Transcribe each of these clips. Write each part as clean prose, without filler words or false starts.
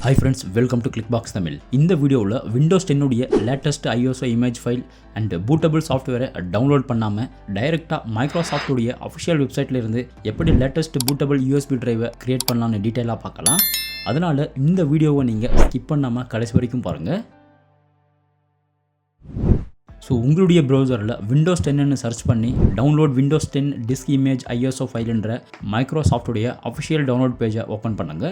Hi friends, welcome to Clickbox Tamil. இந்த வீடியோவில் Windows 10 உடைய latest ISO image file and bootable software download பண்ணாம டைரக்டா மைக்ரோசாஃப்ட் உடைய அஃபிஷியல் வெப்சைட்ல இருந்து எப்படி latest bootable USB drive create பண்ணலாம்னு டீடைலா பார்க்கலாம். அதனால இந்த வீடியோவை நீங்க ஸ்கிப் பண்ணாம கடைசி வரைக்கும் பாருங்க. ஸோ உங்களுடைய ப்ரௌசரில் Windows 10 சர்ச் பண்ணி download Windows 10 disk image ISO ஃபைல்ன்ற மைக்ரோசாஃப்டுடைய அஃபிஷியல் டவுன்லோட் பேஜை ஓப்பன் பண்ணுங்க.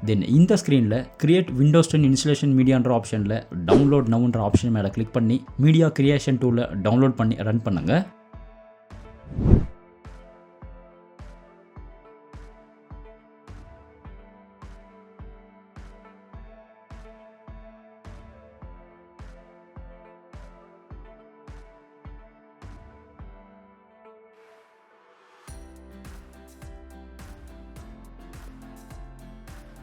தென் இந்த ஸ்க்ரீனில் கிரியேட் விண்டோஸ் 10 இன்ஸ்டலேஷன் மீடியான்ற ஆப்ஷனில் டவுன்லோட் நவுன்ற ஆப்ஷன் மேலே கிளிக் பண்ணி மீடியா கிரியேஷன் டூலை டவுன்லோட் பண்ணி ரன் பண்ணுங்கள்.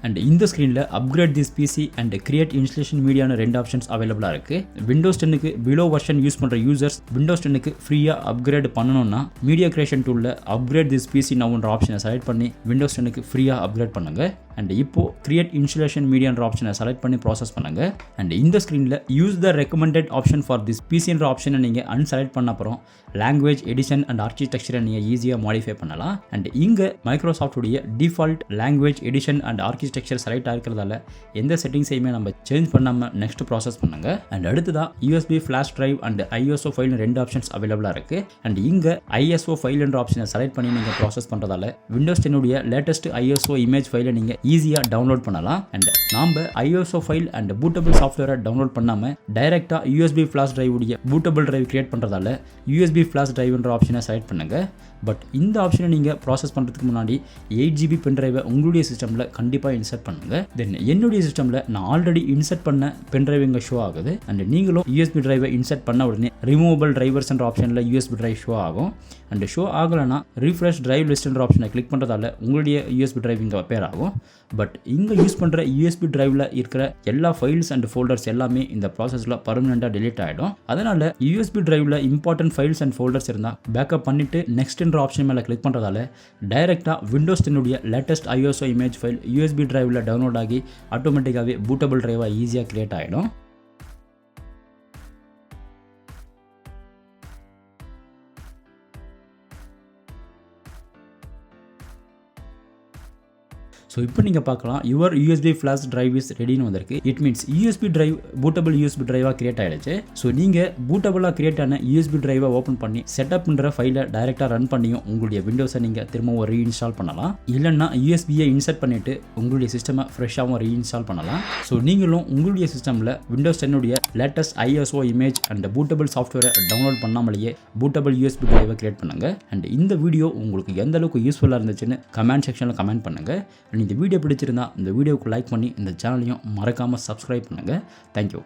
அண்ட் இந்த ஸ்க்ரீனில் upgrade this PC and create installation மீடியான ரெண்டு ஆப்ஷன்ஸ் அவைலபிளாக இருக்குது. விண்டோஸ் 10க்கு பிலோ வெர்ஷன் யூஸ் பண்ணுற யூசர்ஸ் விண்டோஸ் 10க்கு ஃப்ரீயாக அப்கிரேட் பண்ணணும்னா மீடியா கிரியேஷன் டூலில் அப்கிரேட் திஸ் பிசி நவுன்ற ஆப்ஷனை செலக்ட் பண்ணி விண்டோஸ் 10க்கு ஃப்ரீயாக அப்கிரேட் பண்ணுங்கள். அண்ட் இப்போது கிரியேட் இன்ஸ்டலேஷன் மீடியான்ற ஆப்ஷனை செலக்ட் பண்ணி ப்ராசஸ் பண்ணுங்கள். அண்ட் இந்த ஸ்க்ரீனில் use the recommended option for this பிசின்ற ஆப்ஷனை நீங்கள் அன்செலக்ட் பண்ண அப்புறம் லாங்குவேஜ் எடிஷன் அண்ட் ஆர்கிடெக்சரை நீங்கள் ஈஸியாக மாடிஃபை பண்ணலாம். அண்ட் இங்கே மைக்ரோசாஃப்டுடைய default language edition and architecture select ஆகிறதால எந்த செட்டிங்ஸையுமே நம்ம சேஞ்ச் பண்ணாமல் நெக்ஸ்ட் ப்ராசஸ் பண்ணுங்க. அண்ட் அடுத்ததான் USB Flash Drive and ISO file ரெண்டு ஆப்ஷன்ஸ் அவைலபிளாக இருக்குது. அண்ட் இங்கே ISO ஃபைல் என்ற ஆப்ஷனை செலக்ட் பண்ணி நீங்கள் ப்ராசஸ் பண்ணுறதால விண்டோஸ் 10 உடைய லேட்டஸ்ட் ISO இமேஜ் ஃபைலை நீங்கள் ஈஸியாக டவுன்லோட் பண்ணலாம். அண்ட் நாம் ISO ஃபைல் அண்ட் பூட்டபிள் சாஃப்ட்வேரை டவுன்லோட் பண்ணாமல் டைரெக்டாக USB Flash Drive உடைய பூட்டபிள் டிரைவ் கிரியேட் பண்ணுறதால USB Flash Drive என்ற ஆப்ஷனை செலக்ட் பண்ணுங்கள். பட் இந்த ஆப்ஷனை நீங்கள் ப்ராசஸ் பண்ணுறதுக்கு முன்னாடி 8GB பென் டிரைவை உங்களுடைய சிஸ்டமில் கண்டிப்பாக இன்சர்ட் பண்ணுங்கள். தென் என்னுடைய சிஸ்டமில் நான் ஆல்ரெடி இன்சர்ட் பண்ண பென் டிரைவ் இங்கே ஷோ ஆகுது. அண்ட் நீங்களும் USB டிரைவை இன்சர்ட் பண்ண உடனே ரிமூவபிள் டிரைவர்ஸ் என்ற ஆப்ஷனில் USB டிரைவ் ஷோ ஆகும். அண்ட் ஷோ ஆகலைன்னா ரீஃப்ரெஷ் டிரைவ் லிஸ்ட்ன்ற ஆப்ஷனை கிளிக் பண்ணுறதால உங்களுடைய USB டிரைவ் இங்கே பேர் ஆகும். பட் இங்கே யூஸ் பண்ணுற USB டிரைவில் இருக்கிற எல்லா ஃபைல்ஸ் அண்ட் ஃபோல்டர்ஸ் எல்லாமே இந்த ப்ராசஸில் பர்மனெண்ட்டாக டெலீட் ஆகிடும். அதனால் USB டிரைவில் இம்பார்ட்டன்ட் ஃபைல்ஸ் அண்ட் ஃபோல்டர்ஸ் இருந்தால் பேக்கப் பண்ணிவிட்டு நெக்ஸ்ட் ஆப்ஷன் மேலே கிளிக் பண்ணுறதால டைரெக்டாக விண்டோஸ் 10 உடைய latest ISO image file USB டிரைவில் டவுன்லோட் ஆகி ஆட்டோமேட்டிக்காகவே பூட்டபிள் டிரைவாக ஈஸியாக கிரியேட் ஆகிடும். ஸோ இப்போ நீங்கள் பார்க்கலாம் your USB Flash Drive is ரெடின்னு வந்திருக்கு. It means USB drive bootable USB டிரைவாக கிரியேட் ஆகிடுச்சு. ஸோ நீங்கள் பூட்டபிளாக கிரியேட் ஆன USB டிரைவை ஓப்பன் பண்ணி செட்டப்ன்ற ஃபைலை டைரெக்டாக ரன் பண்ணியும் உங்களுடைய விண்டோஸை நீங்கள் திரும்பவும் ரீஇன்ஸ்டால் பண்ணலாம். இல்லைன்னா USBயை இன்சர்ட் பண்ணிவிட்டு உங்களுடைய சிஸ்டமை ஃப்ரெஷ்ஷாகவும் ரீஇன்ஸ்டால் பண்ணலாம். ஸோ நீங்களும் உங்களுடைய சிஸ்டமில் விண்டோஸ் 10 உடைய latest ISO image and bootable சாஃப்ட்வேரை டவுன்லோட் பண்ணாமலேயே பூட்டபிள் USB டிரைவை கிரியேட் பண்ணுங்கள். அண்ட் இந்த வீடியோ உங்களுக்கு எந்த அளவுக்கு யூஸ்ஃபுல்லாக இருந்துச்சுன்னு கமெண்ட் செக்ஷனில் கமெண்ட் பண்ணுங்கள். இந்த வீடியோ பிடிச்சிருந்தா இந்த வீடியோவுக்கு லைக் பண்ணி இந்த சேனலையும் மறக்காமல் சப்ஸ்கிரைப் பண்ணுங்கள். தேங்க்யூ.